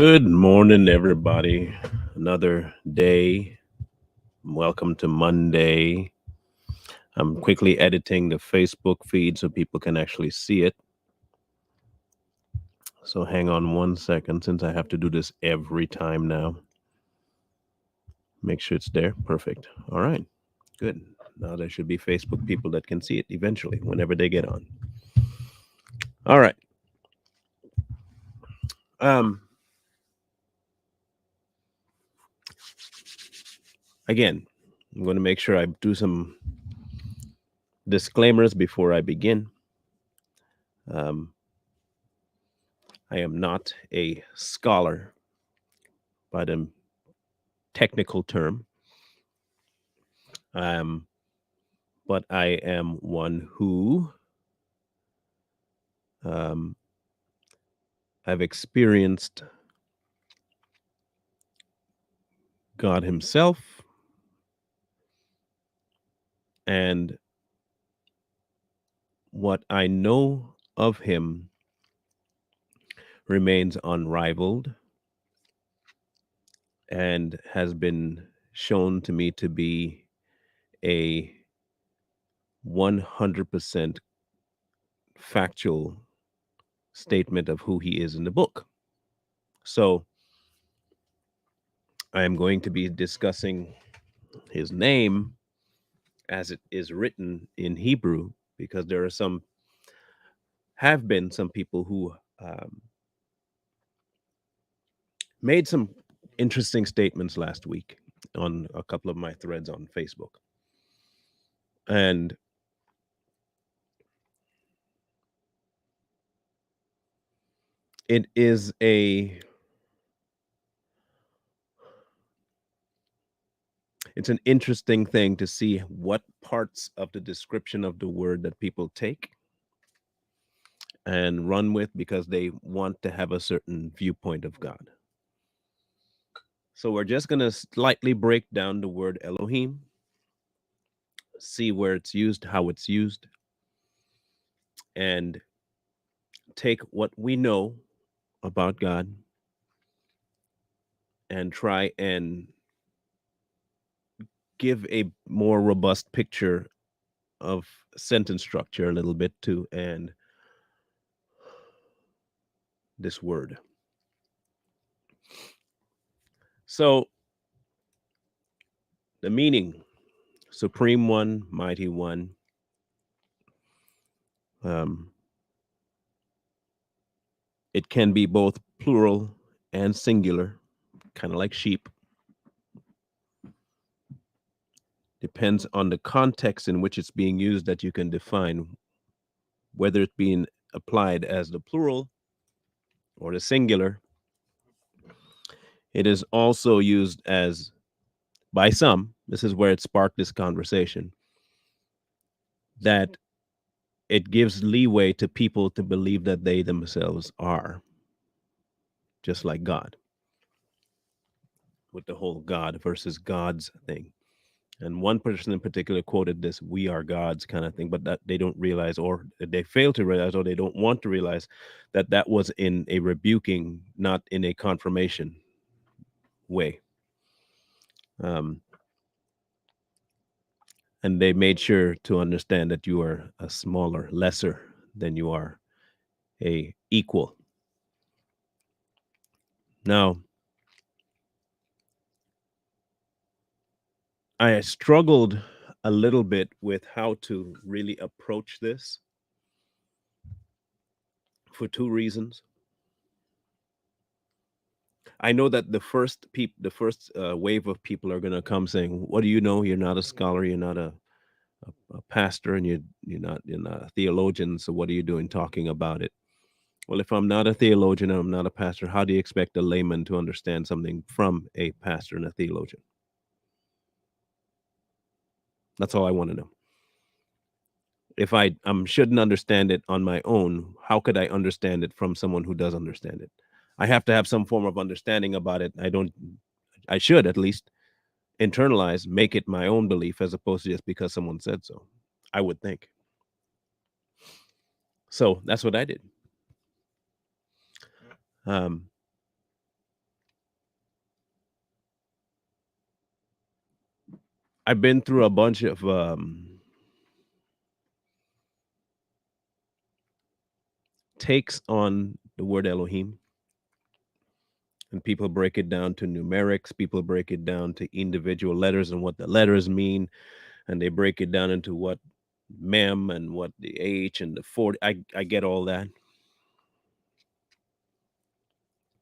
Good morning, everybody. Another day. Welcome to Monday. I'm quickly editing the Facebook feed so people can actually see it. So hang on 1 second since I have to do this every time now. Make sure it's there. Perfect. All right. Good. Now there should be Facebook people that can see it eventually whenever they get on. All right. Um Again, I'm going to make sure I do some disclaimers before I begin. Um I am not a scholar by the technical term, um, but I am one who um, I've experienced God Himself, and what I know of Him remains unrivaled and has been shown to me to be a 100% factual statement of who He is in the book. So I am going to be discussing His name as it is written in Hebrew, because there are have been some people who made some interesting statements last week on a couple of my threads on Facebook. And it is it's an interesting thing to see what parts of the description of the word that people take and run with because they want to have a certain viewpoint of God. So we're just going to slightly break down the word Elohim, see where it's used, how it's used, and take what we know about God and try and give a more robust picture of sentence structure a little bit too, and this word. So the meaning: Supreme One, Mighty One. Um, it can be both plural and singular, kind of like sheep. Depends on the context in which it's being used that you can define whether it's being applied as the plural or the singular. It is also used as, by some, this is where it sparked this conversation, that it gives leeway to people to believe that they themselves are just like God, with the whole God versus God's thing. And one person in particular quoted this "we are gods" kind of thing, but that they don't realize, or they fail to realize, or they don't want to realize that that was in a rebuking, not in a confirmation way. Um, and they made sure to understand that you are a smaller, lesser than you are a equal. Now, I struggled a little bit with how to really approach this for two reasons. I know that the first wave of people are going to come saying, "What do you know? You're not a scholar. You're not a pastor, and you're not a theologian. So what are you doing talking about it?" Well, if I'm not a theologian and I'm not a pastor, how do you expect a layman to understand something from a pastor and a theologian? That's all I want to know. If I shouldn't understand it on my own, how could I understand it from someone who does understand it? I have to have some form of understanding about it. I should at least internalize, make it my own belief as opposed to just because someone said so. I would think. So that's what I did. Um, I've been through a bunch of takes on the word Elohim, and people break it down to numerics. People break it down to individual letters and what the letters mean, and they break it down into what mem and what the h and the 40. I get all that.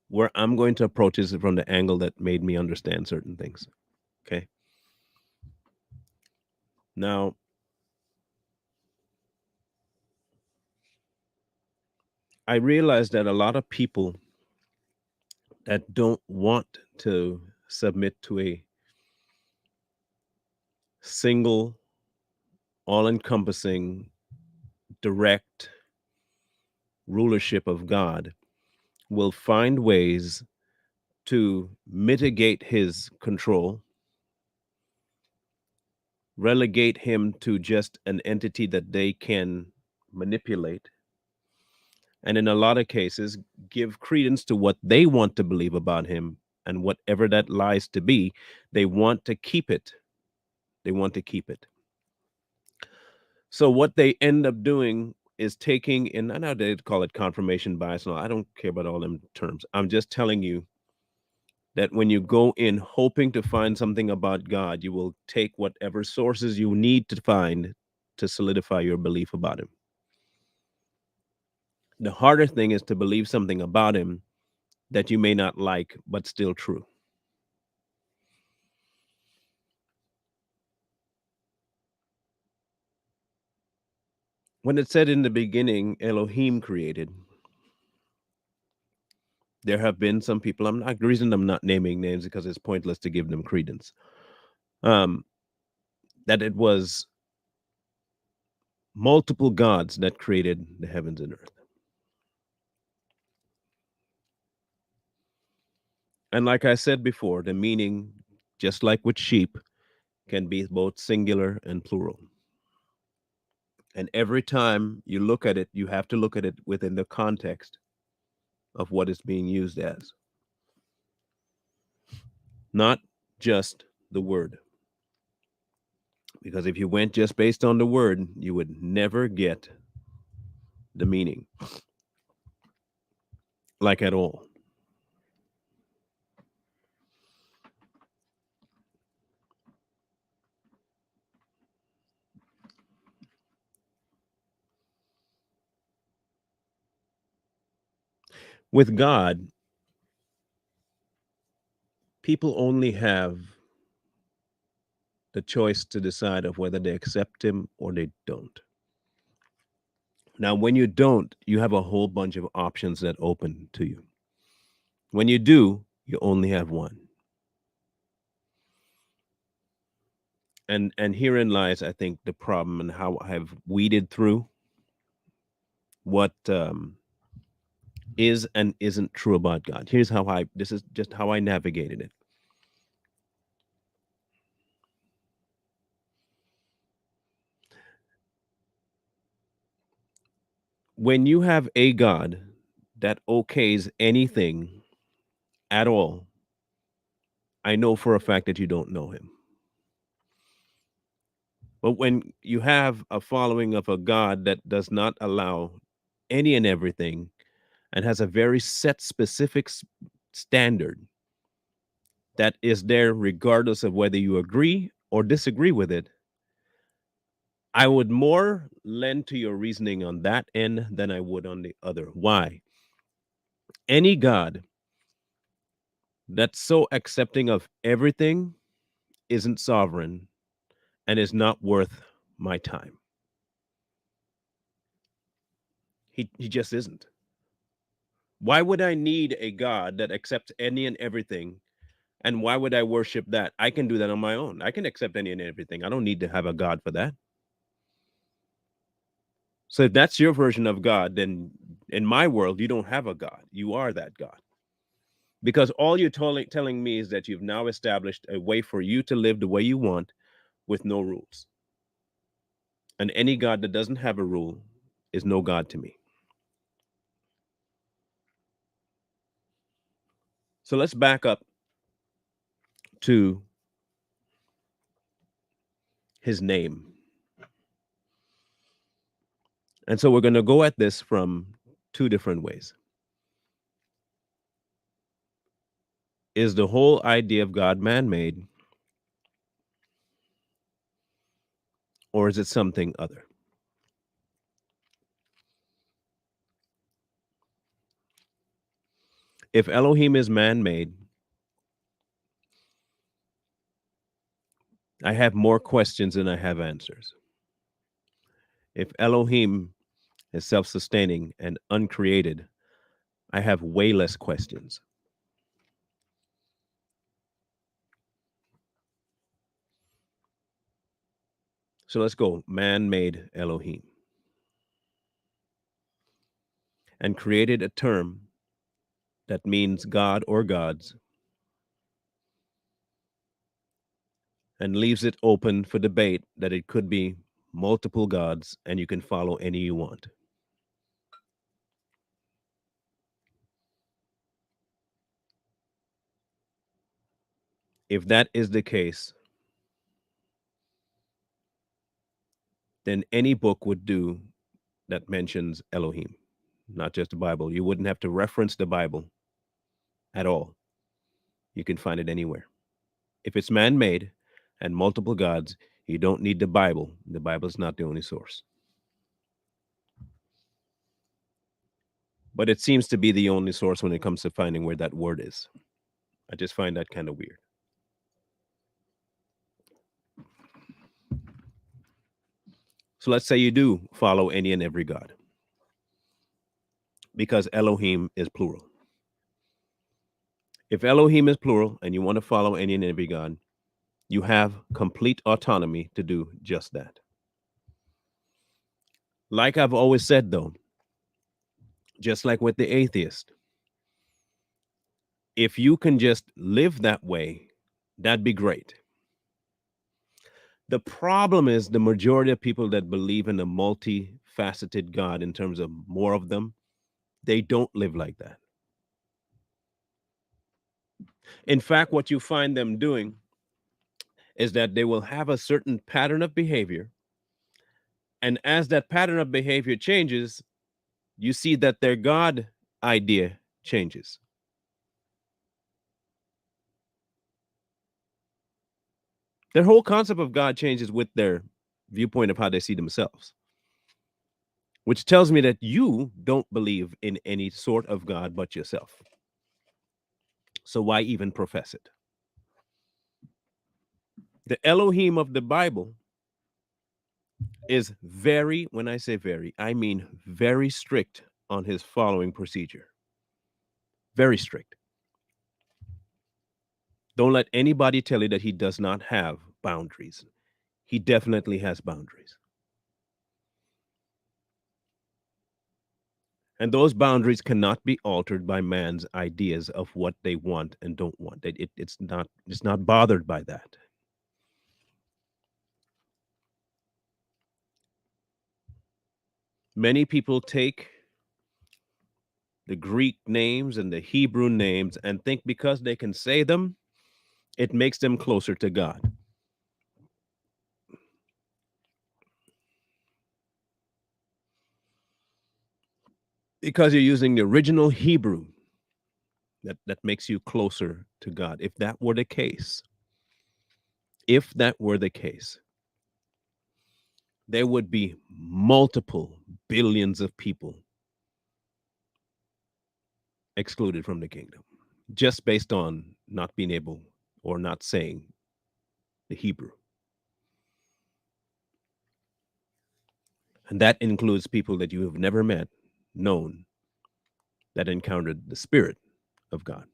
Where I'm going to approach is from the angle that made me understand certain things. Okay. Now, I realize that a lot of people that don't want to submit to a single, all encompassing, direct rulership of God will find ways to mitigate his control, relegate him to just an entity that they can manipulate, and in a lot of cases, give credence to what they want to believe about him, and whatever that lies to be, they want to keep it. They want to keep it. So what they end up doing is taking, and I know they call it confirmation bias. No, I don't care about all them terms. I'm just telling you that when you go in hoping to find something about God, you will take whatever sources you need to find to solidify your belief about him. The harder thing is to believe something about him that you may not like, but still true. When it said in the beginning, Elohim created, there have been some people, I'm not, the reason I'm not naming names because it's pointless to give them credence, um, that it was multiple gods that created the heavens and earth. And like I said before, the meaning, just like with sheep, can be both singular and plural. And every time you look at it, you have to look at it within the context of what it's being used as, not just the word. Because if you went just based on the word, you would never get the meaning, like at all. With God, people only have the choice to decide of whether they accept him or they don't. Now, when you don't, you have a whole bunch of options that open to you. When you do, you only have one. And herein lies, I think, the problem and how I have weeded through what is and isn't true about God. Here's how I this is just how I navigated it. When you have a God that okays anything at all, I know for a fact that you don't know him. But when you have a following of a God that does not allow any and everything and has a very set specific standard that is there regardless of whether you agree or disagree with it, I would more lend to your reasoning on that end than I would on the other. Why? Any God that's so accepting of everything isn't sovereign and is not worth my time. He just isn't. Why would I need a God that accepts any and everything? And why would I worship that? I can do that on my own. I can accept any and everything. I don't need to have a God for that. So if that's your version of God, then in my world, you don't have a God. You are that God. Because all you're telling me is that you've now established a way for you to live the way you want with no rules. And any God that doesn't have a rule is no God to me. So let's back up to his name. And so we're going to go at this from two different ways. Is the whole idea of God man-made, or is it something other? If Elohim is man-made, I have more questions than I have answers. If Elohim is self-sustaining and uncreated, I have way less questions. So let's go. Man made Elohim and created a term that means God or gods and leaves it open for debate that it could be multiple gods and you can follow any you want. If that is the case, then any book would do that mentions Elohim, not just the Bible. You wouldn't have to reference the Bible at all. You can find it anywhere. If it's man made and multiple gods, you don't need the Bible. The Bible is not the only source. But it seems to be the only source when it comes to finding where that word is. I just find that kind of weird. So let's say you do follow any and every God, because Elohim is plural. If Elohim is plural and you want to follow any and every God, you have complete autonomy to do just that. Like I've always said, though, just like with the atheist, if you can just live that way, that'd be great. The problem is the majority of people that believe in a multifaceted God, in terms of more of them, they don't live like that. In fact, what you find them doing is that they will have a certain pattern of behavior. And as that pattern of behavior changes, you see that their God idea changes. Their whole concept of God changes with their viewpoint of how they see themselves, which tells me that you don't believe in any sort of God but yourself. So why even profess it? The Elohim of the Bible is very, when I say very, I mean very strict on his following procedure. Very strict. Don't let anybody tell you that he does not have boundaries. He definitely has boundaries. And those boundaries cannot be altered by man's ideas of what they want and don't want. It's not bothered by that. Many people take the Greek names and the Hebrew names and think because they can say them, it makes them closer to God. Because you're using the original Hebrew, that makes you closer to God. If that were the case, there would be multiple billions of people excluded from the kingdom just based on not being able or not saying the Hebrew. And that includes people that you have never met, known, that encountered the Spirit of God.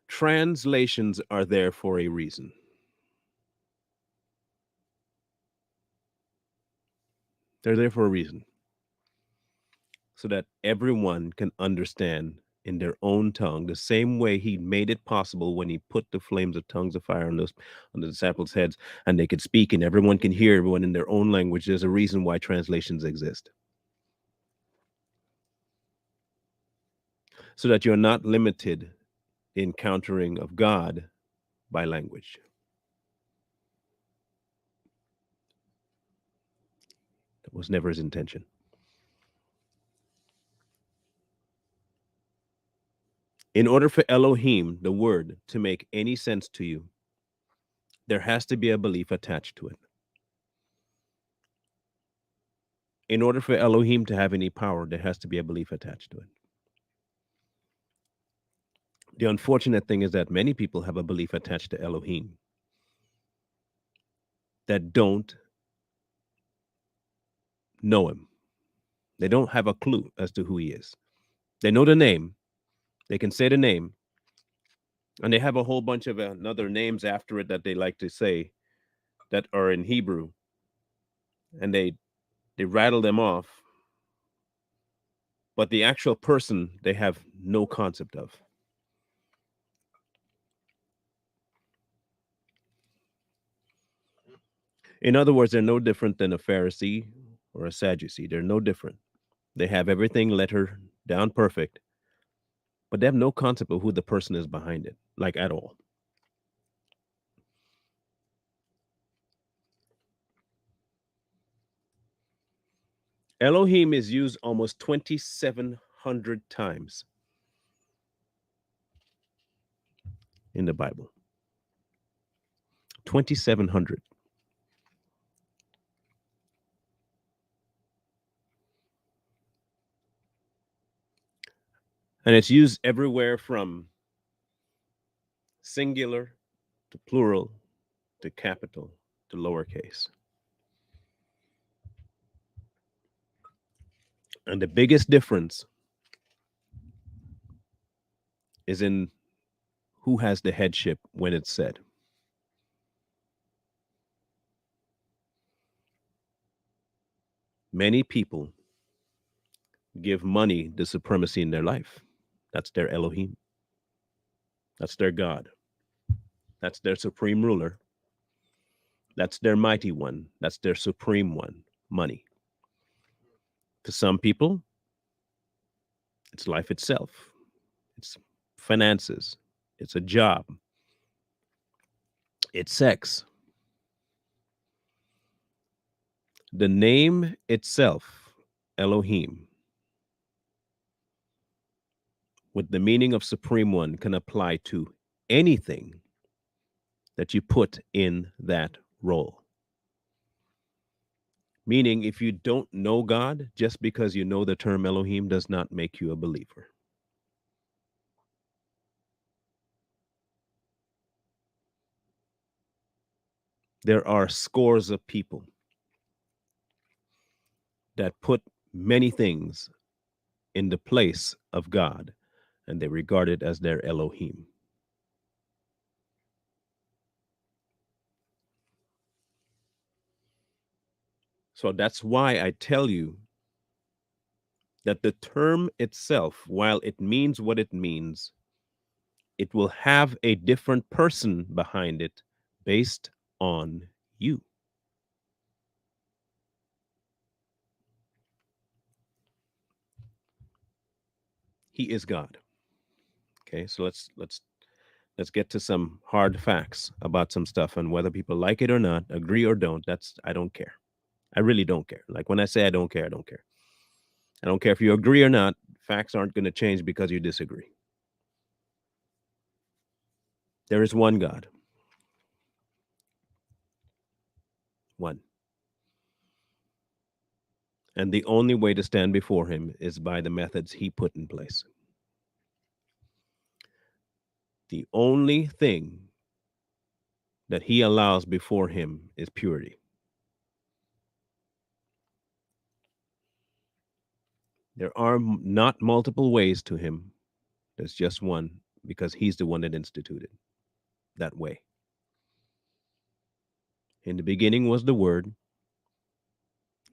Translations are there for a reason. They're there for a reason. So that everyone can understand in their own tongue, the same way he made it possible when he put the flames of tongues of fire on the disciples' heads, and they could speak and everyone can hear everyone in their own language. There's a reason why translations exist. So that you're not limited encountering of God by language. That was never his intention. In order for Elohim, the word, to make any sense to you, there has to be a belief attached to it. In order for Elohim to have any power, there has to be a belief attached to it. The unfortunate thing is that many people have a belief attached to Elohim that don't know him. They don't have a clue as to who he is. They know the name, they can say the name, and they have a whole bunch of other names after it that they like to say that are in Hebrew, and they rattle them off, but the actual person they have no concept of. In other words, they're no different than a Pharisee or a Sadducee. They're no different. They have everything letter down perfect, but they have no concept of who the person is behind it, like at all. Elohim is used almost 2,700 times in the Bible. 2,700. And it's used everywhere from singular to plural to capital to lowercase. And the biggest difference is in who has the headship when it's said. Many people give money the supremacy in their life. That's their Elohim. That's their God. That's their supreme ruler. That's their mighty one. That's their supreme one, money. To some people, it's life itself, it's finances, it's a job, it's sex. The name itself, Elohim, with the meaning of supreme one, can apply to anything that you put in that role. Meaning, if you don't know God, just because you know the term Elohim does not make you a believer. There are scores of people that put many things in the place of God, and they regard it as their Elohim. So that's why I tell you that the term itself, while it means what it means, it will have a different person behind it based on you. He is God. Okay, so let's get to some hard facts about some stuff, and whether people like it or not, agree or don't, that's I don't care. I really don't care. Like when I say I don't care, I don't care. I don't care if you agree or not. Facts aren't going to change because you disagree. There is one God. One. And the only way to stand before him is by the methods he put in place. The only thing that he allows before him is purity. There are not multiple ways to him. There's just one because he's the one that instituted that way. In the beginning was the Word.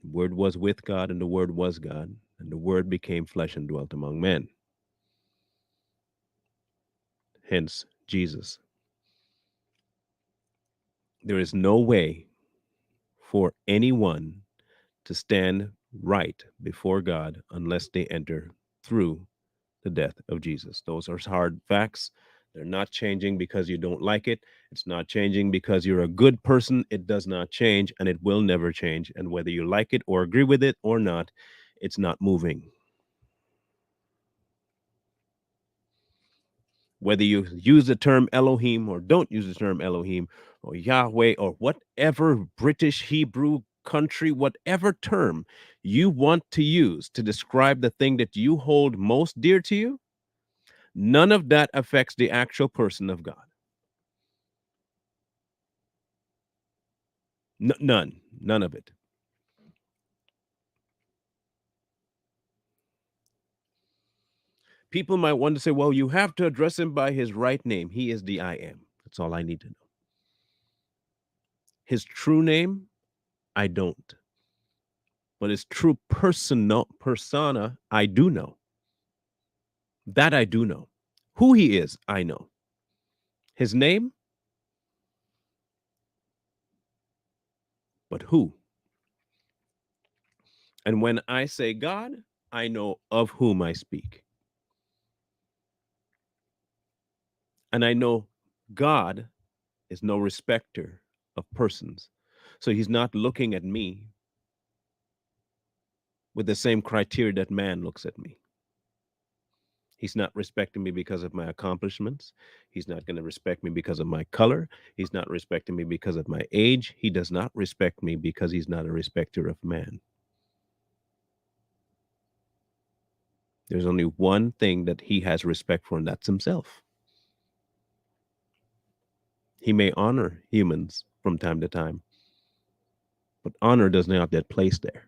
The Word was with God, and the Word was God, and the Word became flesh and dwelt among men. Hence, Jesus. There is no way for anyone to stand right before God unless they enter through the death of Jesus. Those are hard facts They're not changing because you don't like it. It's not changing because you're a good person. It does not change and it will never change. And whether you like it or agree with it or not, it's not moving. Whether you use the term Elohim or don't use the term Elohim or Yahweh or whatever British, Hebrew, country, whatever term you want to use to describe the thing that you hold most dear to you, none of that affects the actual person of God. None of it. People might want to say, well, you have to address him by his right name. He is the I am. That's all I need to know. His true name, I don't. But his true persona, I do know. That I do know. Who he is, I know. His name, but who? And when I say God, I know of whom I speak. And I know God is no respecter of persons. So he's not looking at me with the same criteria that man looks at me. He's not respecting me because of my accomplishments. He's not going to respect me because of my color. He's not respecting me because of my age. He does not respect me because he's not a respecter of man. There's only one thing that he has respect for, and that's himself. He may honor humans from time to time, but honor doesn't have that place there.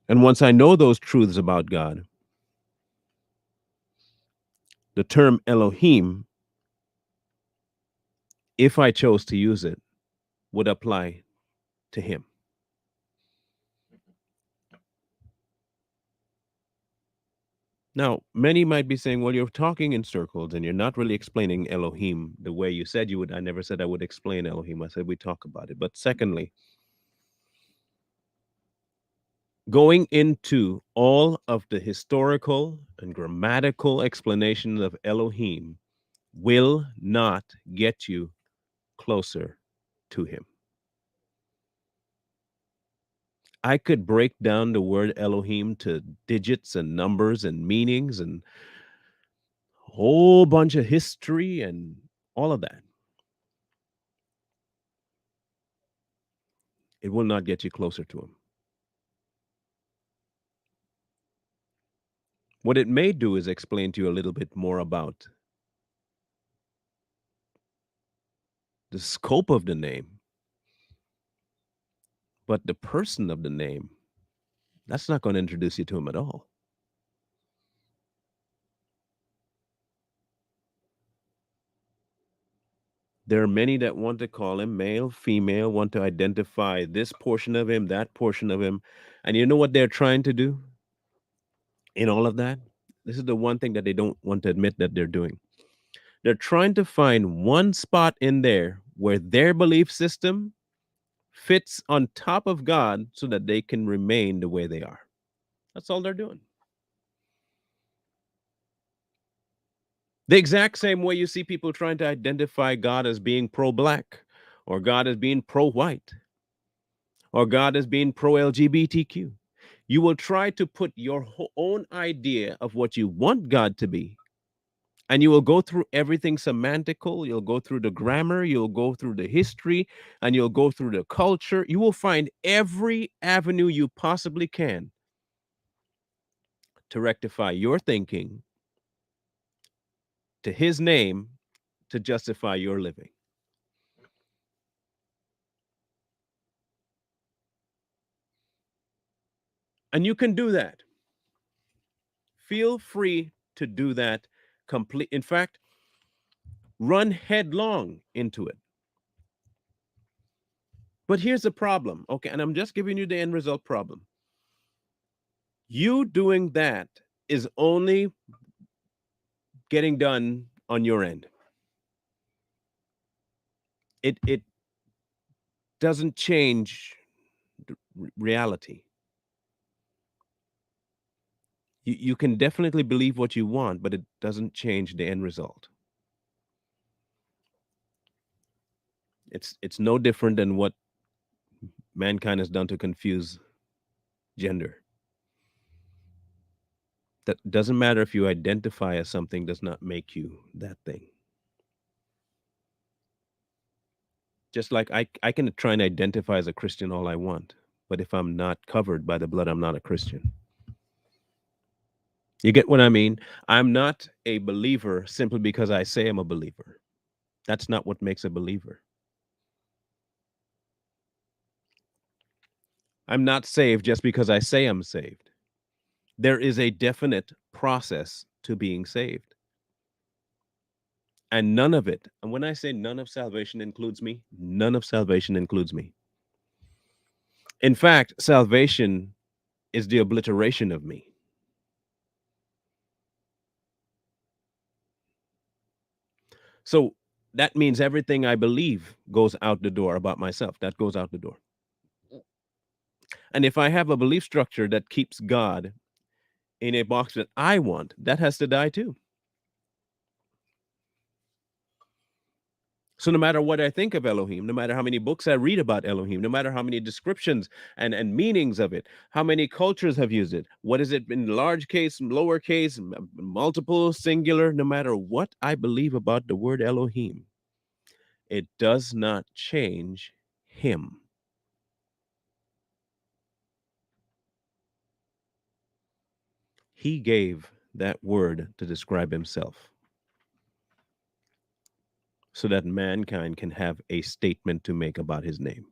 And once I know those truths about God, the term Elohim, if I chose to use it, would apply to him. Now, many might be saying, well, you're talking in circles and you're not really explaining Elohim the way you said you would. I never said I would explain Elohim. I said we talk about it. But secondly, going into all of the historical and grammatical explanations of Elohim will not get you closer to him. I could break down the word Elohim to digits and numbers and meanings and a whole bunch of history and all of that. It will not get you closer to him. What it may do is explain to you a little bit more about the scope of the name, but the person of the name, that's not going to introduce you to him at all. There are many that want to call him male, female, want to identify this portion of him, that portion of him. And you know what they're trying to do in all of that? This is the one thing that they don't want to admit that they're doing. They're trying to find one spot in there where their belief system fits on top of God so that they can remain the way they are. That's all they're doing. The exact same way you see people trying to identify God as being pro black, or God as being pro white, or God as being pro LGBTQ. You will try to put your own idea of what you want God to be, and you will go through everything semantical. You'll go through the grammar, you'll go through the history, and you'll go through the culture. You will find every avenue you possibly can to rectify your thinking to his name to justify your living. And you can do that. Feel free to do that complete. In fact, run headlong into it. But here's the problem. Okay. And I'm just giving you the end result problem. You doing that is only getting done on your end. It doesn't change reality. You can definitely believe what you want, but it doesn't change the end result. It's no different than what mankind has done to confuse gender. That doesn't matter if you identify as something, does not make you that thing. Just like I can try and identify as a Christian all I want, but if I'm not covered by the blood, I'm not a Christian. You get what I mean? I'm not a believer simply because I say I'm a believer. That's not what makes a believer. I'm not saved just because I say I'm saved. There is a definite process to being saved. And none of it, and when I say none of salvation includes me, none of salvation includes me. In fact, salvation is the obliteration of me. So that means everything I believe goes out the door about myself. That goes out the door. And if I have a belief structure that keeps God in a box that I want, that has to die too. So no matter what I think of Elohim, no matter how many books I read about Elohim, no matter how many descriptions and meanings of it, how many cultures have used it, what is it in large case, lower case, multiple, singular, no matter what I believe about the word Elohim, it does not change him. He gave that word to describe himself so that mankind can have a statement to make about his name.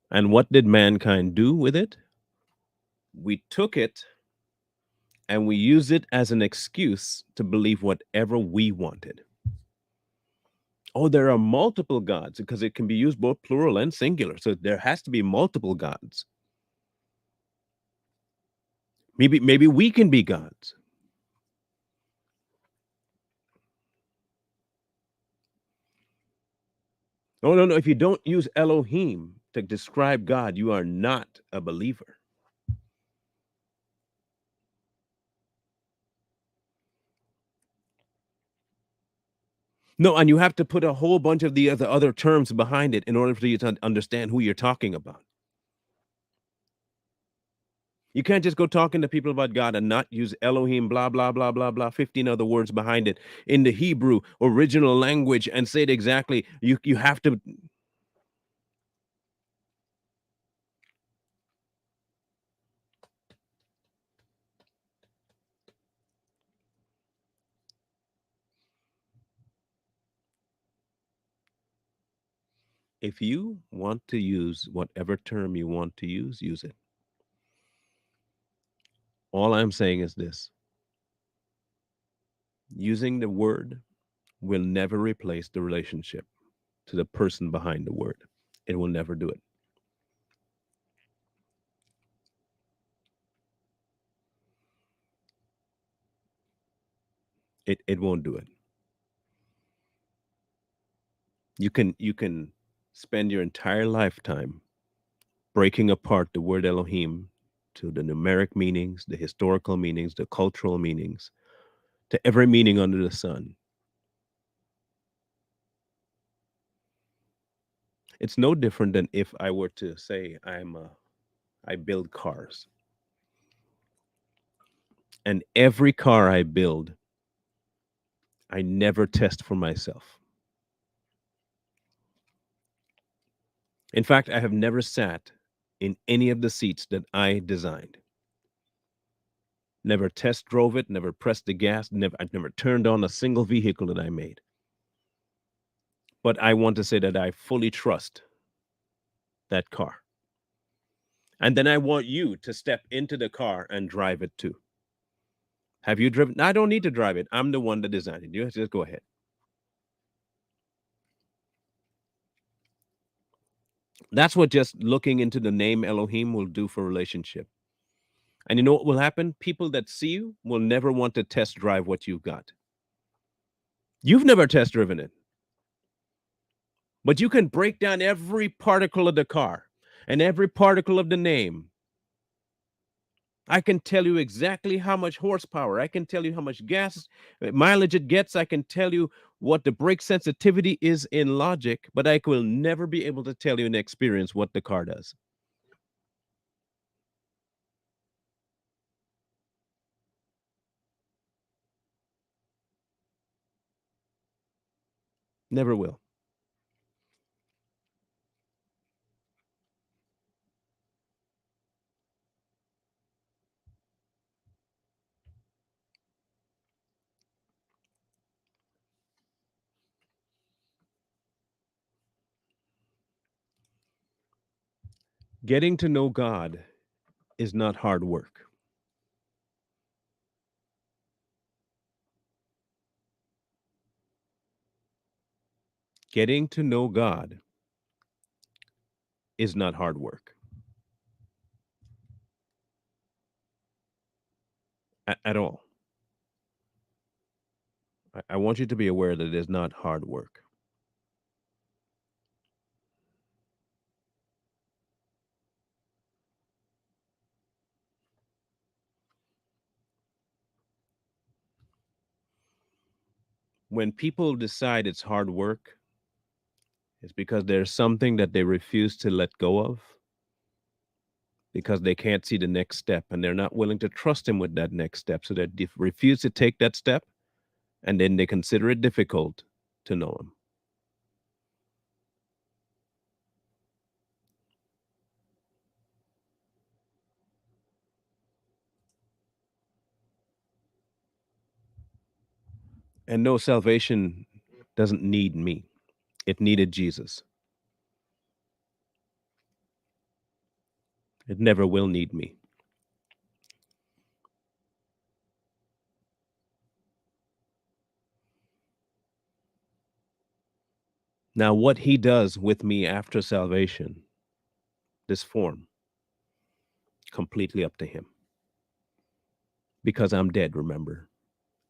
And what did mankind do with it? We took it and we used it as an excuse to believe whatever we wanted. Oh, there are multiple gods because it can be used both plural and singular. So there has to be multiple gods. Maybe we can be gods. Oh, no, no. If you don't use Elohim to describe God, you are not a believer. No, and you have to put a whole bunch of the other terms behind it in order for you to understand who you're talking about. You can't just go talking to people about God and not use Elohim, blah, blah, blah, blah, blah, 15 other words behind it in the Hebrew original language and say it exactly. You have to. If you want to use whatever term you want to use it. All I'm saying is this: using the word will never replace the relationship to the person behind the word. It will never do it. It won't do it. You can spend your entire lifetime breaking apart the word Elohim to the numeric meanings, the historical meanings, the cultural meanings, to every meaning under the sun. It's no different than if I were to say I build cars, and every car I build, I never test for myself. In fact, I have never sat in any of the seats that I designed. Never test drove it, never pressed the gas, I've never turned on a single vehicle that I made. But I want to say that I fully trust that car. And then I want you to step into the car and drive it too. Have you driven? I don't need to drive it. I'm the one that designed it. You just go ahead. That's what just looking into the name Elohim will do for relationship. And you know what will happen? People that see you will never want to test drive what you've got. You've never test driven it, but you can break down every particle of the car and every particle of the name I can tell you exactly how much horsepower. I can tell you how much gas mileage it gets. I can tell you what the brake sensitivity is in logic, but I will never be able to tell you in experience what the car does. Never will. Getting to know God is not hard work. Getting to know God is not hard work at all. I want you to be aware that it is not hard work. When people decide it's hard work, it's because there's something that they refuse to let go of because they can't see the next step and they're not willing to trust him with that next step. So they refuse to take that step and then they consider it difficult to know him. And no, salvation doesn't need me, it needed Jesus. It never will need me. Now, what he does with me after salvation, this form, completely up to him because I'm dead, remember?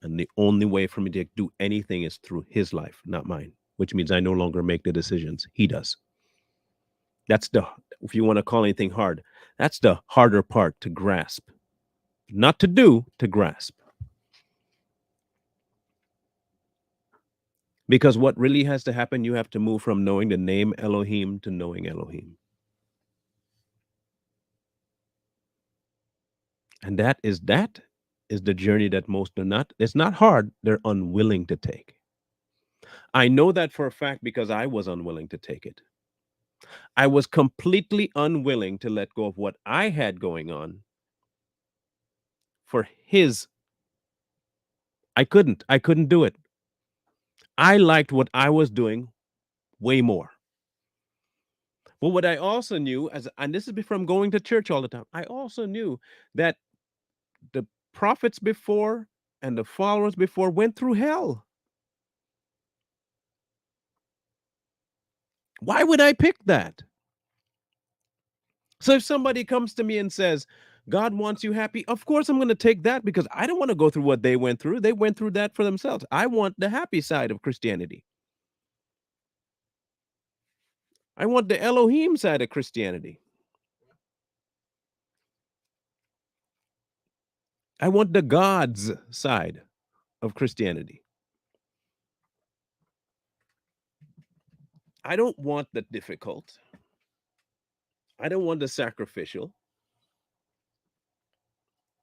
And the only way for me to do anything is through his life, not mine, which means I no longer make the decisions. He does. That's the, if you want to call anything hard, that's the harder part to grasp. Not to do, to grasp. Because what really has to happen, you have to move from knowing the name Elohim to knowing Elohim. And that is the journey that most are not, it's not hard, they're unwilling to take. I know that for a fact because I was unwilling to take it. I was completely unwilling to let go of what I had going on for his. I couldn't do it. I liked what I was doing way more. But what I also knew, as and this is from going to church all the time, I also knew that the prophets before and the followers before went through hell. Why would I pick that? So if somebody comes to me and says, God wants you happy, of course I'm going to take that because I don't want to go through what they went through. They went through that for themselves. I want the happy side of Christianity. I want the Elohim side of Christianity. I want the God's side of Christianity. I don't want the difficult. I don't want the sacrificial.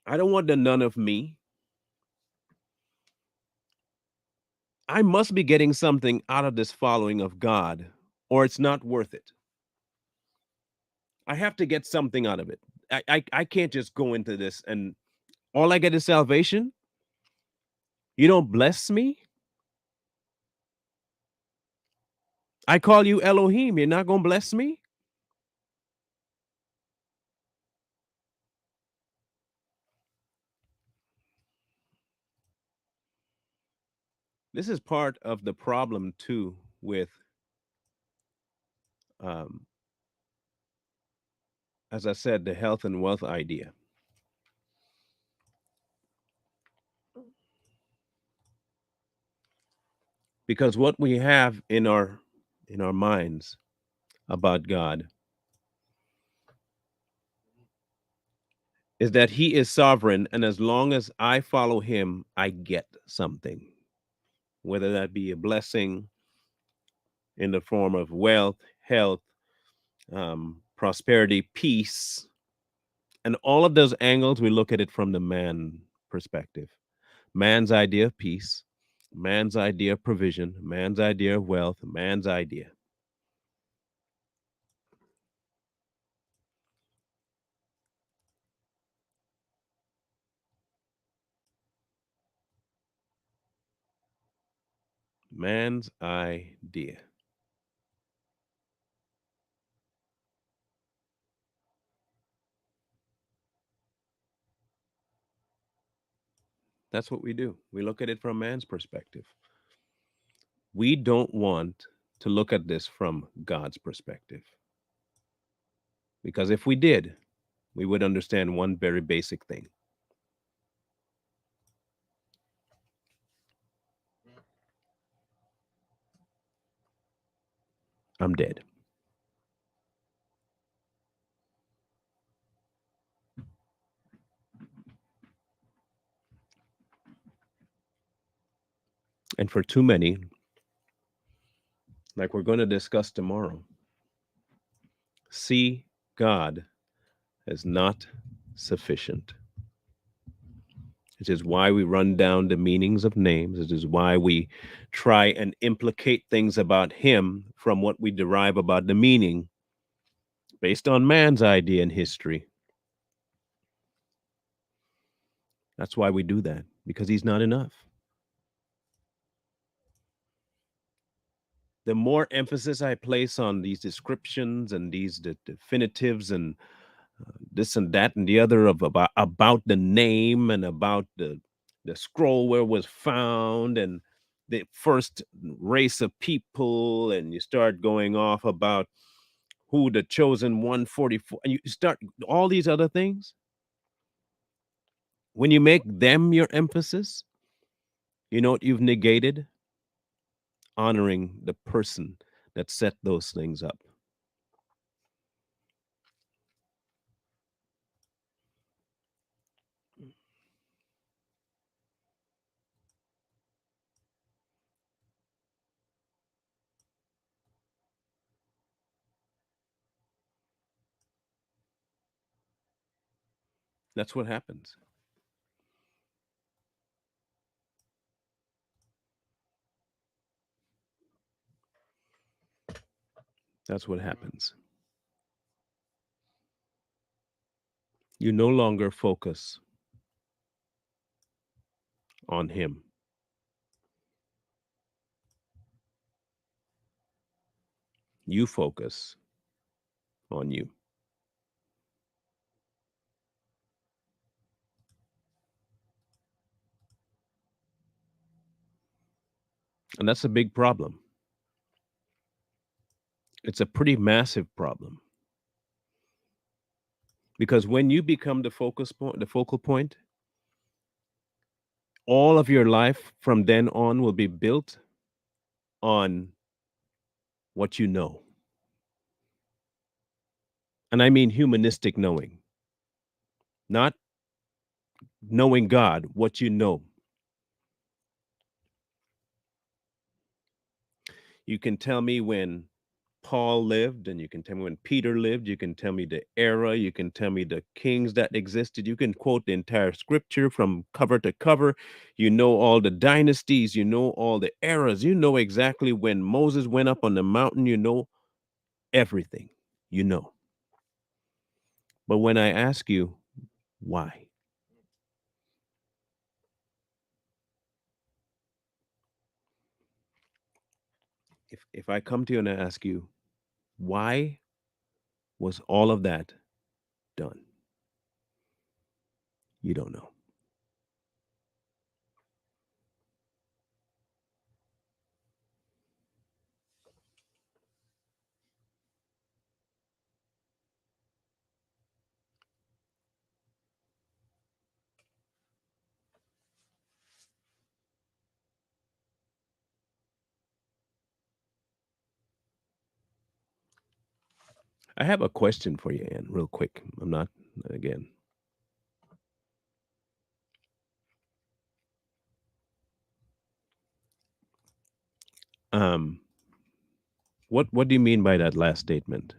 I don't want the none of me. I must be getting something out of this following of God, or it's not worth it. I have to get something out of it. I can't just go into this and all I get is salvation. You don't bless me. I call you Elohim. You're not going to bless me. This is part of the problem too with, um, as I said, the health and wealth idea. Because what we have in our minds about God is that he is sovereign, and as long as I follow him, I get something, whether that be a blessing in the form of wealth, health, prosperity, peace. And all of those angles, we look at it from the man perspective. Man's idea of peace, man's idea of provision, man's idea of wealth, man's idea. Man's idea. That's what we do. We look at it from man's perspective. We don't want to look at this from God's perspective. Because if we did, we would understand one very basic thing. I'm dead. And for too many, like we're going to discuss tomorrow, see God as not sufficient. It is why we run down the meanings of names. It is why we try and implicate things about Him from what we derive about the meaning based on man's idea and history. That's why we do that, because He's not enough. The more emphasis I place on these descriptions and these definitives and this and that and the other of about the name and about the scroll where it was found and the first race of people, and you start going off about who the chosen 144, and you start all these other things. When you make them your emphasis, you know what you've negated? Honoring the person that set those things up. That's what happens. That's what happens. You no longer focus on him. You focus on you. And that's a big problem. It's a pretty massive problem. Because when you become the focus point, the focal point, all of your life from then on will be built on what you know. And I mean humanistic knowing, not knowing God, what you know. You can tell me when Paul lived, and you can tell me when Peter lived, you can tell me the era, you can tell me the kings that existed, you can quote the entire scripture from cover to cover. You know all the dynasties, you know all the eras, you know exactly when Moses went up on the mountain, you know everything, you know. But when I ask you, why? If I come to you and I ask you, why was all of that done? You don't know. I have a question for you, Anne, real quick. I'm not, again, Um, what do you mean by that last statement?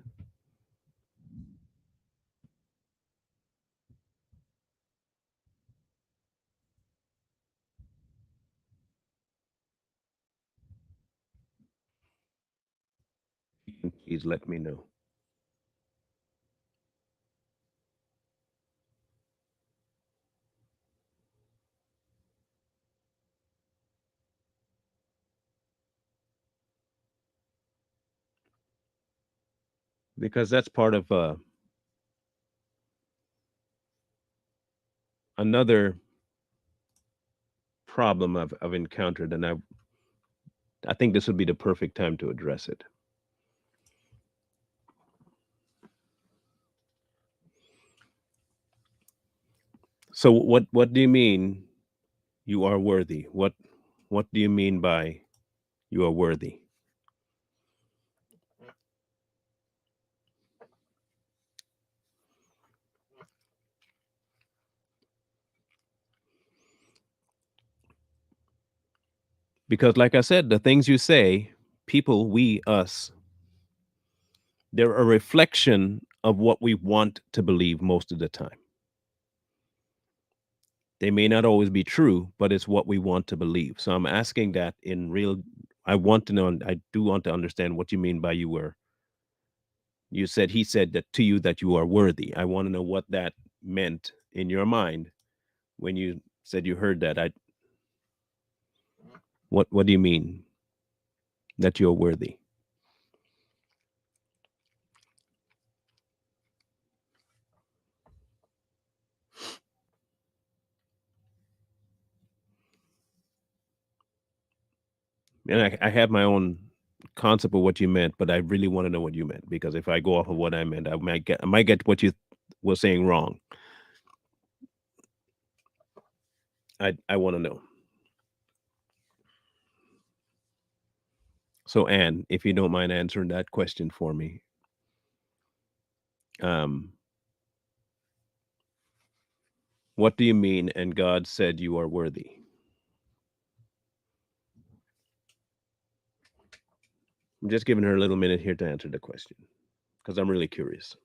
Please let me know. Because that's part of another problem I've encountered, and I think this would be the perfect time to address it. So what do you mean you are worthy? What do you mean by you are worthy? Because like I said, the things you say, people, we, us, they're a reflection of what we want to believe most of the time. They may not always be true, but it's what we want to believe. So I'm asking that in real I want to know, and I do want to understand what you mean by you said he said that to you that you are worthy. I want to know what that meant in your mind when you said you heard that. I what do you mean that you're worthy? And I have my own concept of what you meant, but I really want to know what you meant because if I go off of what I meant, I might get what you were saying wrong. I want to know. So Anne, if you don't mind answering that question for me, um, what do you mean? And God said you are worthy. I'm just giving her a little minute here to answer the question because I'm really curious.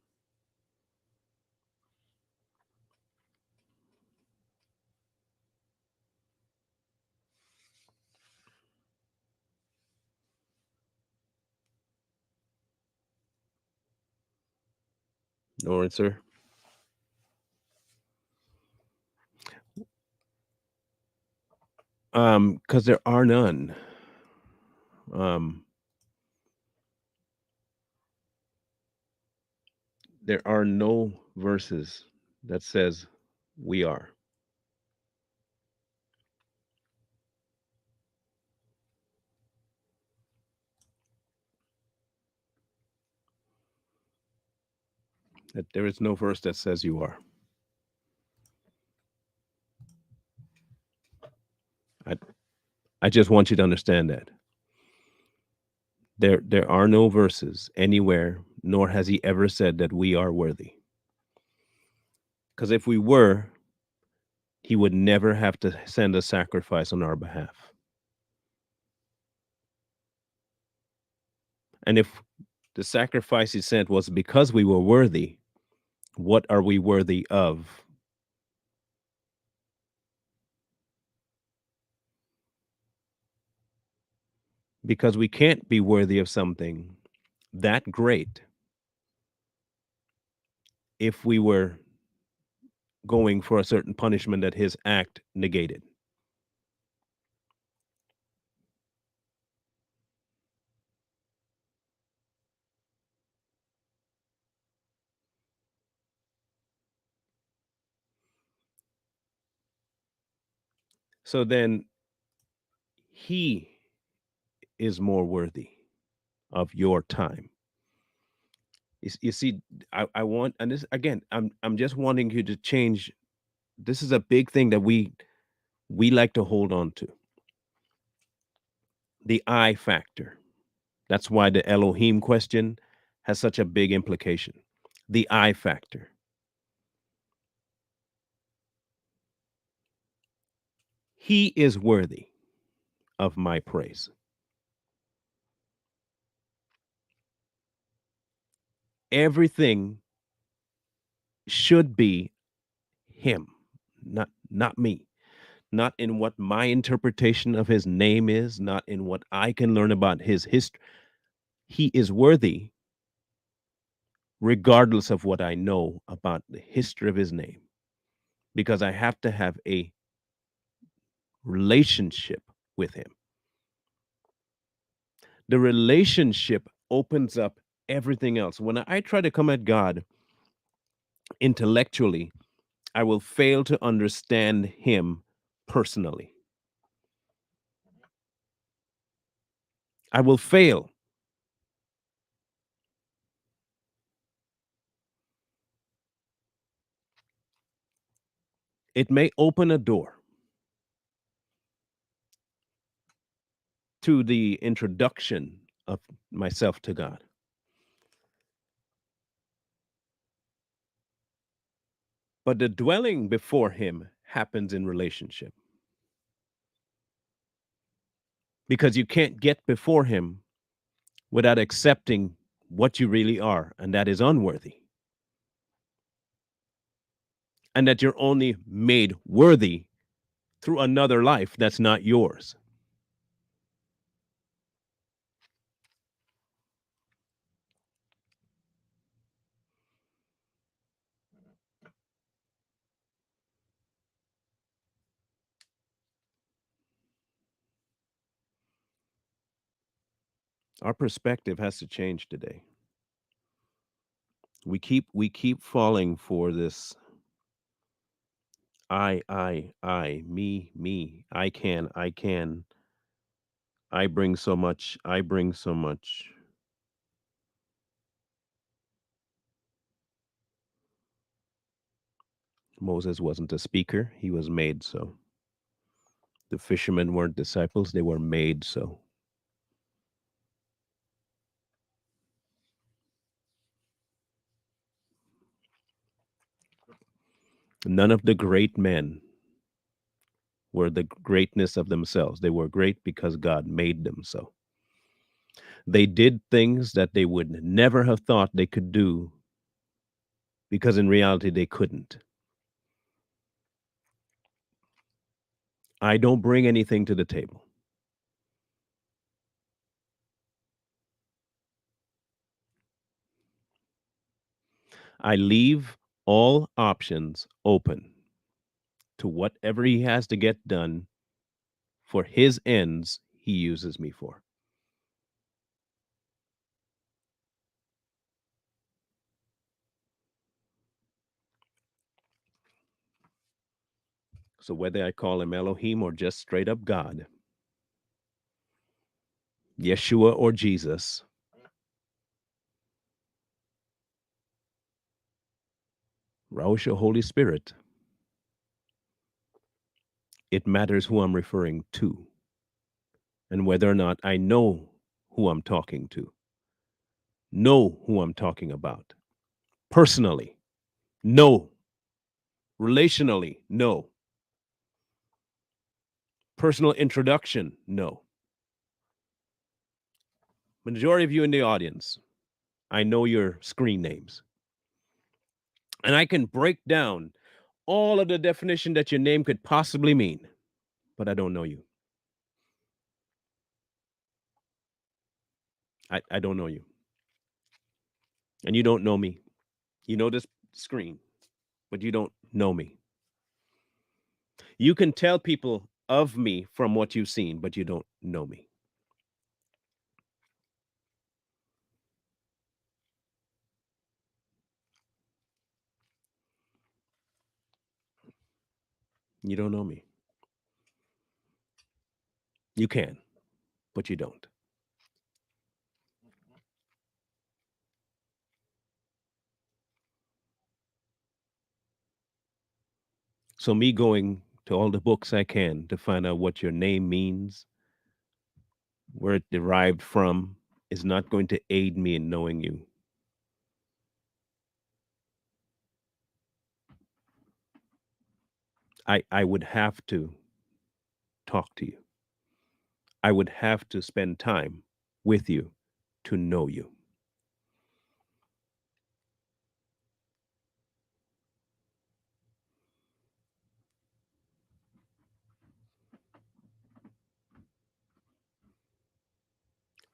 No answer. Because there are none. Um, there are no verses that says we are. That there is no verse that says you are. I I just want you to understand that. There are no verses anywhere, nor has he ever said that we are worthy. Because if we were, he would never have to send a sacrifice on our behalf. And if the sacrifice he sent was because we were worthy, what are we worthy of? Because we can't be worthy of something that great if we were going for a certain punishment that his act negated. So then he is more worthy of your time. You see, I want, and this again, I'm just wanting you to change. This is a big thing that we like to hold on to. The I factor. That's why the Elohim question has such a big implication. The I factor. He is worthy of my praise. Everything should be him, not me. Not in what my interpretation of his name is, not in what I can learn about his history. He is worthy regardless of what I know about the history of his name, because I have to have a relationship with him. The relationship opens up everything else. When I try to come at God intellectually, I will fail to understand him personally. I will fail. It may open a door to the introduction of myself to God. But the dwelling before him happens in relationship, because you can't get before him without accepting what you really are, and that is unworthy, and that you're only made worthy through another life that's not yours. Our perspective has to change today. We keep falling for this I, me, I can, I bring so much, I bring so much. Moses wasn't a speaker, he was made so. The fishermen weren't disciples, they were made so. None of the great men were the greatness of themselves. They were great because God made them so. They did things that they would never have thought they could do because in reality they couldn't. I don't bring anything to the table. I leave all options open to whatever he has to get done for his ends he uses me for. So whether I call him Elohim or just straight up God, Yeshua or Jesus, Rosh or Holy Spirit, it matters who I'm referring to and whether or not I know who I'm talking to, know who I'm talking about. Personally, no. Relationally, no. Personal introduction, no. Majority of you in the audience, I know your screen names. And I can break down all of the definition that your name could possibly mean, but I don't know you. I don't know you. And you don't know me. You know this screen, but you don't know me. You can tell people of me from what you've seen, but you don't know me. You don't know me. You can, but you don't. So, me going to all the books I can to find out what your name means, where it derived from, is not going to aid me in knowing you. I would have to talk to you. I would have to spend time with you to know you.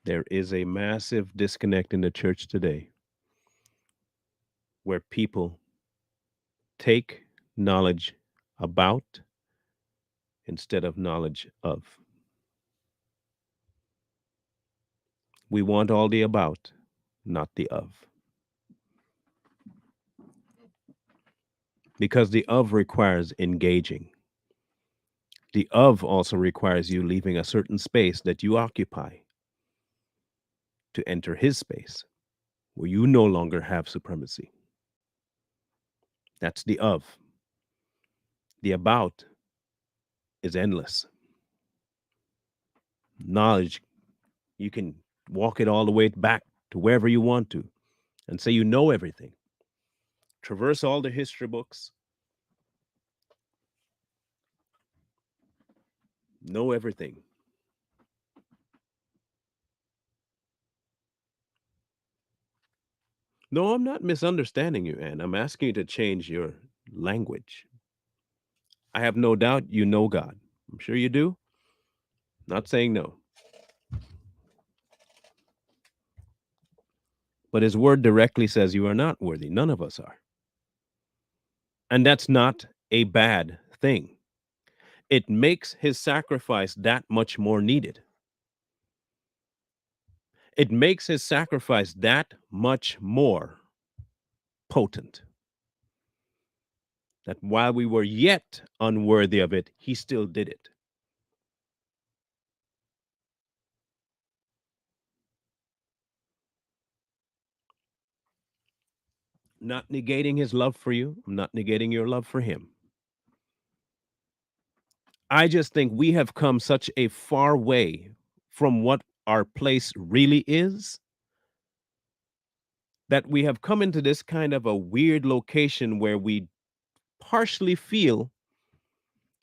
There is a massive disconnect in the church today where people take knowledge about instead of knowledge of. We want all the about, not the of. Because the of requires engaging. The of also requires you leaving a certain space that you occupy to enter his space where you no longer have supremacy. That's the of. The about is endless. Knowledge, you can walk it all the way back to wherever you want to and say you know everything. Traverse all the history books, know everything. No, I'm not misunderstanding you, Anne. I'm asking you to change your language. I have no doubt you know God. I'm sure you do. Not saying no. But his word directly says you are not worthy. None of us are. And that's not a bad thing. It makes his sacrifice that much more needed. It makes his sacrifice that much more potent. That while we were yet unworthy of it, he still did it. Not negating his love for you. I'm not negating your love for him. I just think we have come such a far way from what our place really is that we have come into this kind of a weird location where we partially feel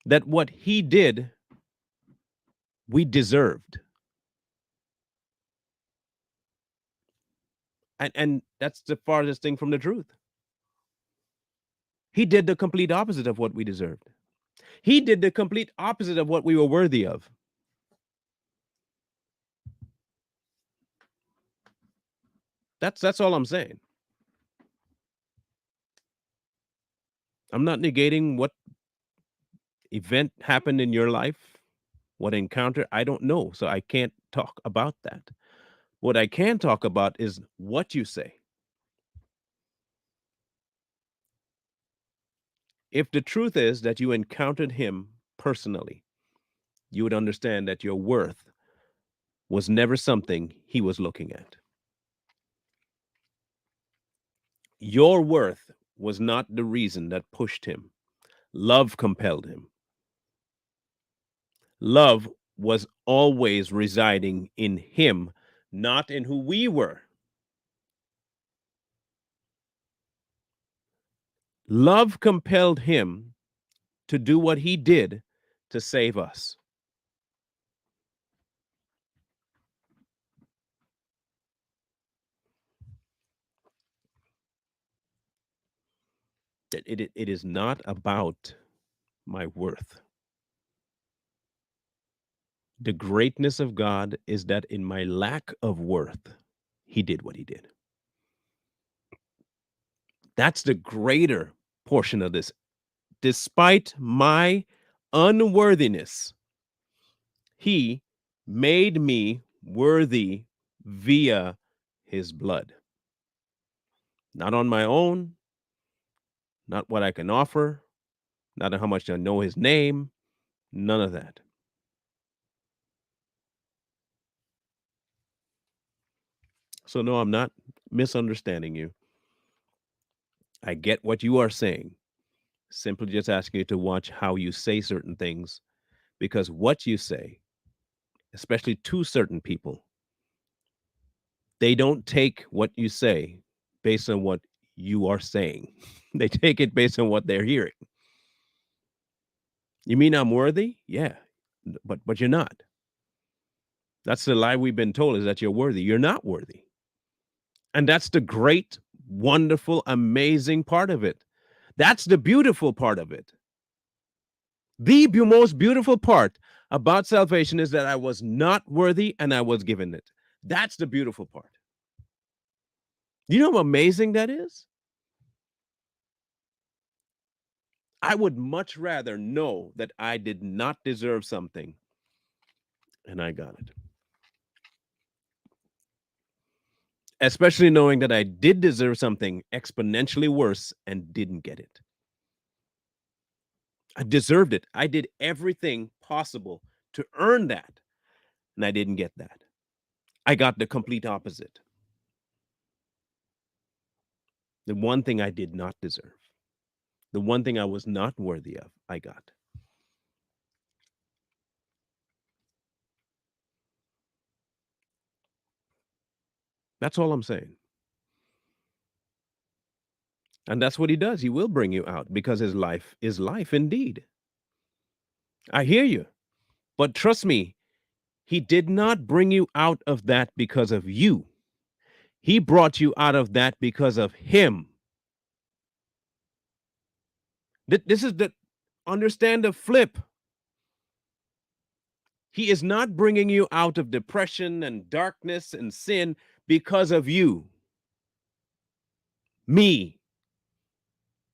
that what he did, we deserved. And that's the farthest thing from the truth. He did the complete opposite of what we deserved. He did the complete opposite of what we were worthy of. That's all I'm saying. I'm not negating what event happened in your life, what encounter, I don't know. So I can't talk about that. What I can talk about is what you say. If the truth is that you encountered him personally, you would understand that your worth was never something he was looking at. Your worth was not the reason that pushed him. Love compelled him. Love was always residing in him, not in who we were. Love compelled him to do what he did to save us. It is not about my worth. The greatness of God is that in my lack of worth, he did what he did. That's the greater portion of this. Despite my unworthiness, he made me worthy via his blood. Not on my own, not what I can offer, not how much I know his name, none of that. So, no, I'm not misunderstanding you. I get what you are saying. Simply just asking you to watch how you say certain things because what you say, especially to certain people, they don't take what you say based on what you are saying. They take it based on what they're hearing. You mean I'm worthy? Yeah. But you're not. That's the lie we've been told is that you're worthy. You're not worthy. And that's the great, wonderful, amazing part of it. That's the beautiful part of it. The most beautiful part about salvation is that I was not worthy and I was given it. That's the beautiful part. You know how amazing that is? I would much rather know that I did not deserve something and I got it. Especially knowing that I did deserve something exponentially worse and didn't get it. I deserved it. I did everything possible to earn that, and I didn't get that. I got the complete opposite. The one thing I did not deserve, the one thing I was not worthy of, I got. That's all I'm saying. And that's what he does. He will bring you out because his life is life indeed. I hear you. But trust me, he did not bring you out of that because of you. He brought you out of that because of him. This is the understand the flip. He is not bringing you out of depression and darkness and sin because of you, me.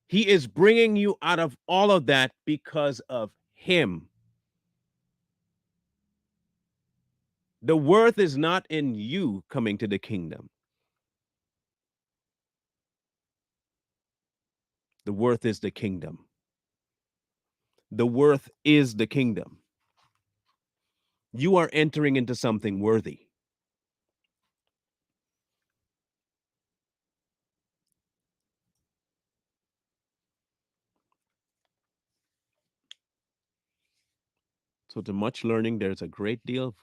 He is bringing you out of all of that because of him. The worth is not in you coming to the kingdom. The worth is the kingdom. The worth is the kingdom. You are entering into something worthy. So, to much learning, there's a great deal of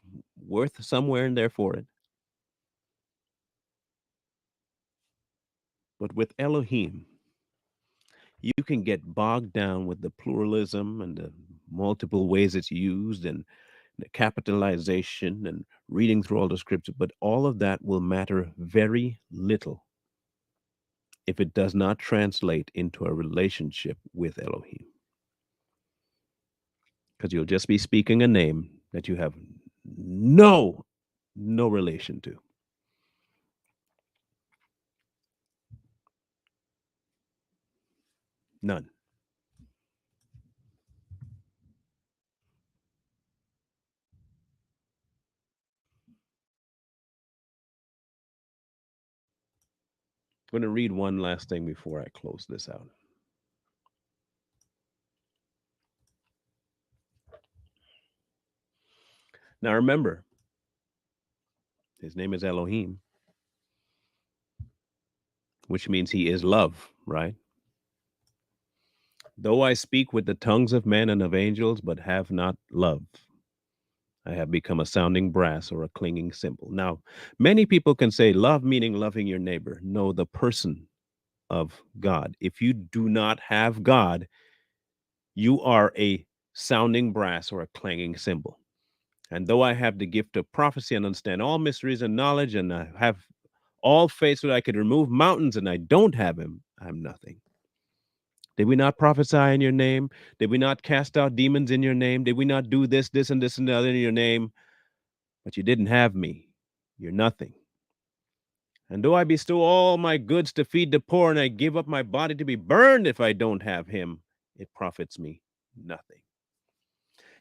worth somewhere in there for it. But with Elohim, you can get bogged down with the pluralism and the multiple ways it's used and the capitalization and reading through all the scripture, but all of that will matter very little if it does not translate into a relationship with Elohim. Because you'll just be speaking a name that you have no relation to. None. I'm going to read one last thing before I close this out. Now remember, his name is Elohim, which means he is love, right? Though I speak with the tongues of men and of angels, but have not love, I have become a sounding brass or a clinging cymbal. Now, many people can say love meaning loving your neighbor. No, the person of God. If you do not have God, you are a sounding brass or a clanging cymbal. And though I have the gift of prophecy and understand all mysteries and knowledge, and I have all faith so that I could remove mountains, and I don't have him, I'm nothing. Did we not prophesy in your name? Did we not cast out demons in your name? Did we not do this, this, and this, and the other in your name? But you didn't have me. You're nothing. And though I bestow all my goods to feed the poor, and I give up my body to be burned if I don't have him, it profits me nothing.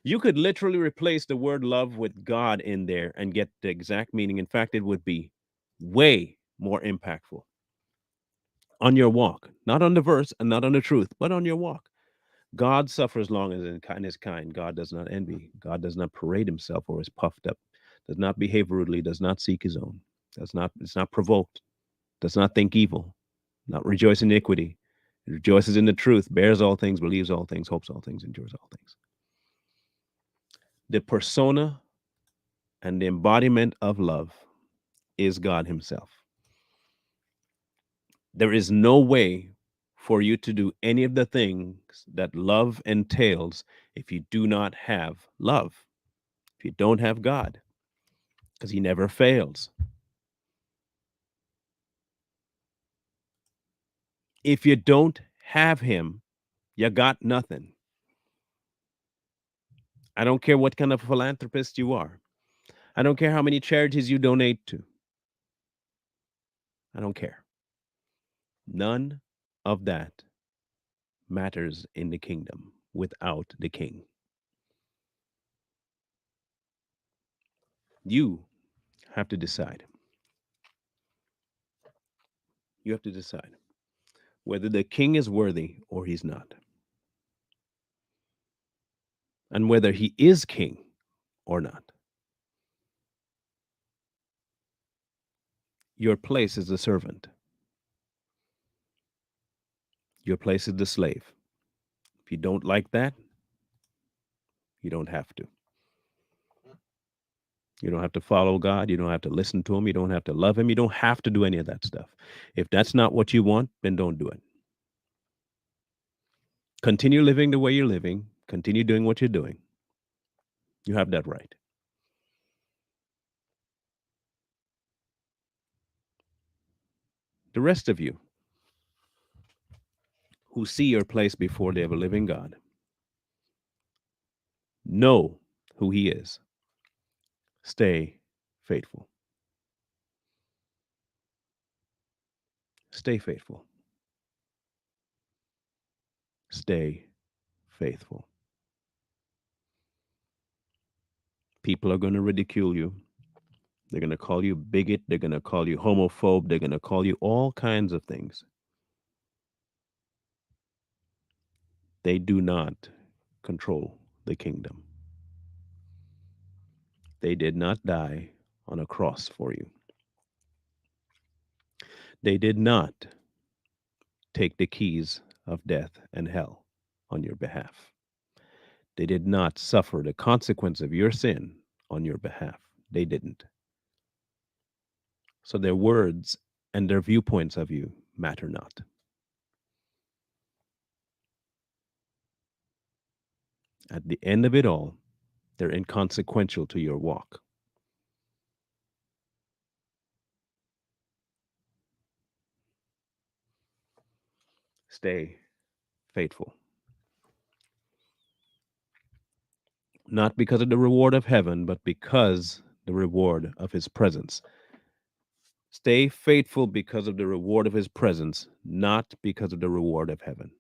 You could literally replace the word love with God in there and get the exact meaning. In fact, it would be way more impactful on your walk, not on the verse and not on the truth, but on your walk. God suffers long as in kindness kind. God does not envy. God does not parade himself or is puffed up, does not behave rudely, does not seek his own, is not provoked, does not think evil, not rejoice in iniquity. It rejoices in the truth, bears all things, believes all things, hopes all things, endures all things. The persona and the embodiment of love is God himself. There is no way for you to do any of the things that love entails if you do not have love, if you don't have God, because he never fails. If you don't have him, you got nothing. I don't care what kind of philanthropist you are. I don't care how many charities you donate to. I don't care. None of that matters in the kingdom without the king. You have to decide. You have to decide whether the king is worthy or he's not, and whether he is king or not. Your place is the servant, your place is the slave. If you don't like that, you don't have to. You don't have to follow God. You don't have to listen to him. You don't have to love him. You don't have to do any of that stuff. If that's not what you want, then don't do it. Continue living the way you're living. Continue doing what you're doing. You have that right. The rest of you who see your place before the ever living God know who he is. Stay faithful. Stay faithful. Stay faithful. People are going to ridicule you. They're going to call you bigot. They're going to call you homophobe. They're going to call you all kinds of things. They do not control the kingdom. They did not die on a cross for you. They did not take the keys of death and hell on your behalf. They did not suffer the consequence of your sin on your behalf. They didn't. So their words and their viewpoints of you matter not. At the end of it all, they're inconsequential to your walk. Stay faithful. Not because of the reward of heaven, but because the reward of his presence. Stay faithful because of the reward of his presence, not because of the reward of heaven.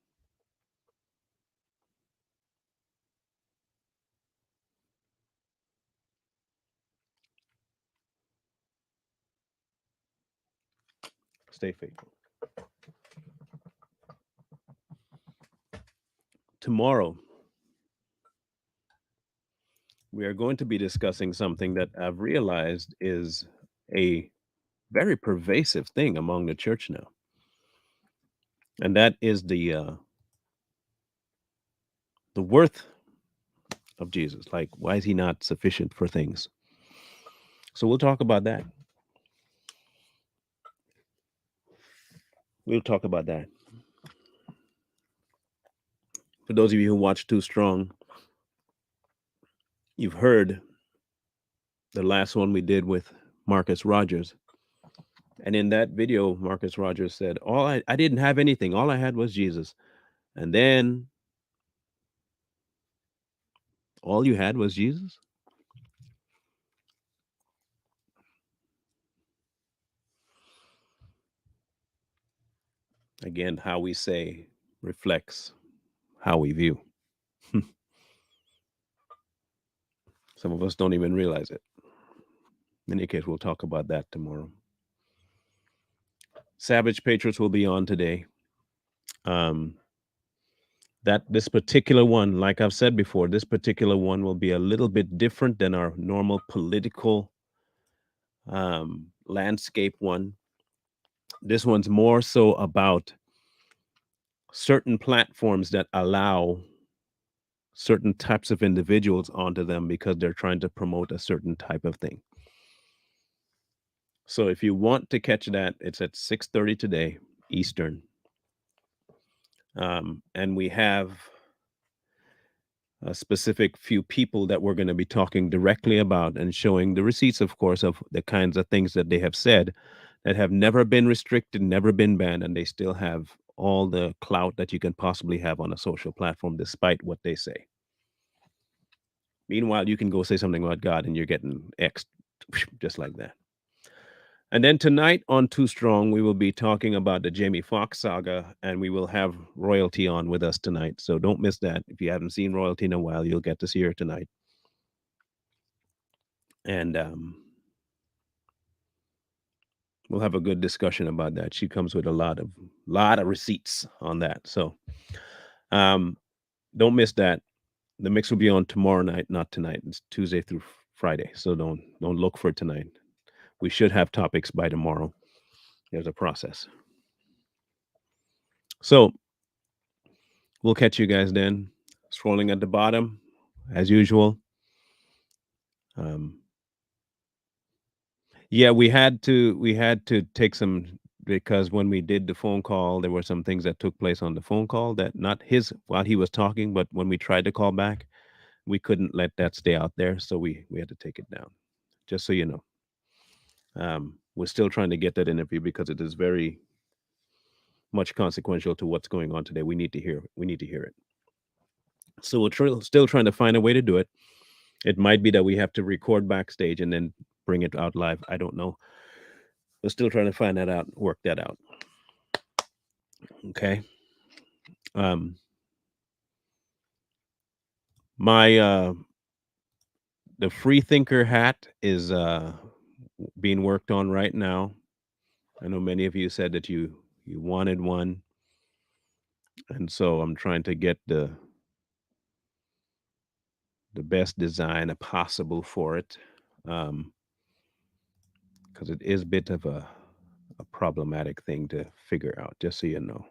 Stay faithful. Tomorrow, we are going to be discussing something that I've realized is a very pervasive thing among the church now, and that is the worth of Jesus. Like, why is he not sufficient for things? So we'll talk about that. We'll talk about that. For those of you who watch Too Strong, you've heard the last one we did with Marcus Rogers. And in that video, Marcus Rogers said, I didn't have anything. All I had was Jesus. And then all you had was Jesus? Again, how we say reflects how we view. Some of us don't even realize it. In any case, we'll talk about that tomorrow. Savage Patriots will be on today. That this particular one, like I've said before, this particular one will be a little bit different than our normal political landscape one. This one's more so about certain platforms that allow certain types of individuals onto them because they're trying to promote a certain type of thing. So if you want to catch that, it's at 6:30 today, Eastern. And we have a specific few people that we're going to be talking directly about and showing the receipts, of course, of the kinds of things that they have said that have never been restricted, never been banned, and they still have all the clout that you can possibly have on a social platform, despite what they say. Meanwhile, you can go say something about God and you're getting X'd just like that. And then tonight on Too Strong, we will be talking about the Jamie Foxx saga, and we will have Royalty on with us tonight. So don't miss that. If you haven't seen Royalty in a while, you'll get to see her tonight. And we'll have a good discussion about that. She comes with a lot of receipts on that. So don't miss that. The mix will be on tomorrow night, not tonight. It's Tuesday through Friday. So don't look for it tonight. We should have topics by tomorrow. There's a process. So we'll catch you guys then. Scrolling at the bottom, as usual. Yeah, we had to take some, because when we did the phone call, there were some things that took place on the phone call that not his while he was talking, but when we tried to call back, we couldn't let that stay out there, so we had to take it down. Just so you know. We're still trying to get that interview because it is very much consequential to what's going on today. We need to hear it. So we're still trying to find a way to do it. It might be that we have to record backstage and then bring it out live. I don't know. We're still trying to find that out, work that out. Okay. My the free thinker hat is being worked on right now. I know many of you said that you wanted one, and so I'm trying to get the best design possible for it, because it is a bit of a problematic thing to figure out, just so you know.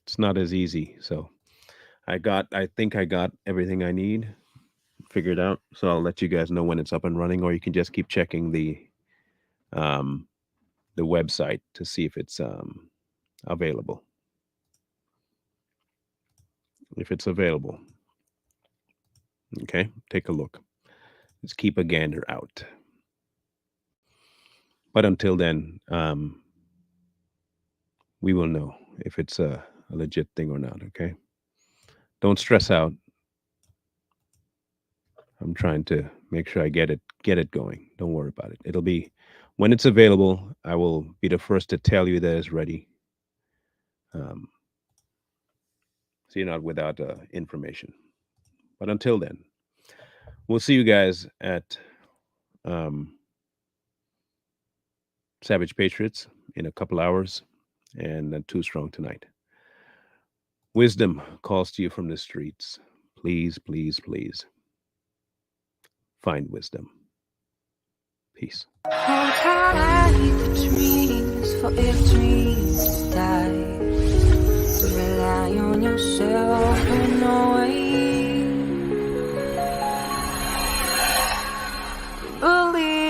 It's not as easy. So I think I got everything I need figured out. So I'll let you guys know when it's up and running, or you can just keep checking the website to see if it's available. If it's available. Okay, take a look. Just keep a gander out. But until then, we will know if it's a legit thing or not, okay? Don't stress out. I'm trying to make sure I get it going. Don't worry about it. It'll be, when it's available, I will be the first to tell you that it's ready. So you're not without information. But until then, we'll see you guys at Savage Patriots in a couple hours, and Too Strong tonight. Wisdom calls to you from the streets. Please, please, please find wisdom. Peace. Hold tight the dreams, for if dreams die, rely on yourself and no way. Believe